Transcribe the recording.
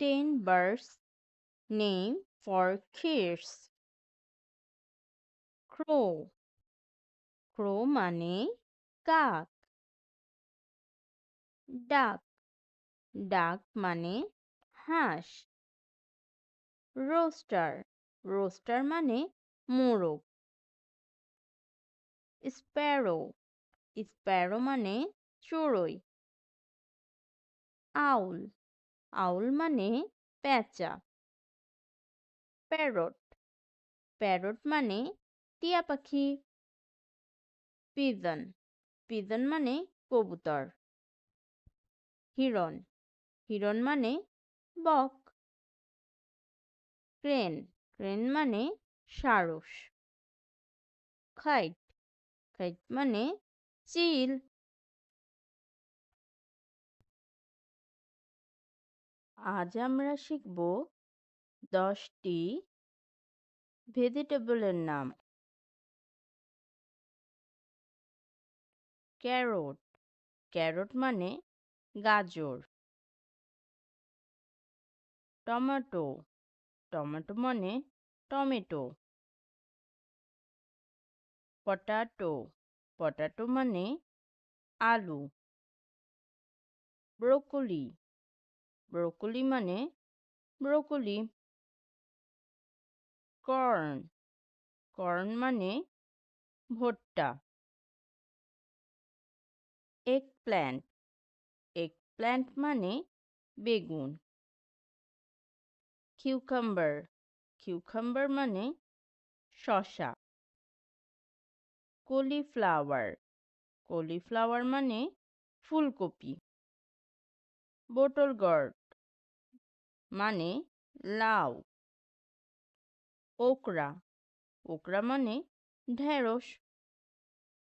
10 birds name for kids. Crow. Crow মানে কাক। Duck. Duck মানে হাঁস। Rooster. Rooster মানে মোরগ। Sparrow. Sparrow মানে চড়ুই। Owl. Owl মানে পেঁচা। Parrot. Parrot মানে টিয়া পাখি। Pigeon. Pigeon মানে কবুতর। হিরণ। হিরণ মানে বক। Crane. Crane মানে সারস। Kite. Kite মানে চিল। আজ আমরা শিখব 10টি ভেজিটেবলের নাম। ক্যারট। ক্যারট মানে গাজর। টমেটো। টমেটো মানে টমেটো। পটাটো। পটাটো মানে আলু। ব্রোকলি। ব্রোকলি মানে ব্রোকলি। কর্ন। কর্ন মানে ভুট্টা। এগপ্ল্যান্ট। এগপ্ল্যান্ট মানে বেগুন। কিউকাম্বার। কিউকাম্বার মানে শসা। কলিফ্লাওয়ার। কলিফ্লাওয়ার মানে ফুলকপি। বটল গর্ড মানে লাউ। ওকরা। ওকরা মানে ঢেঁড়স।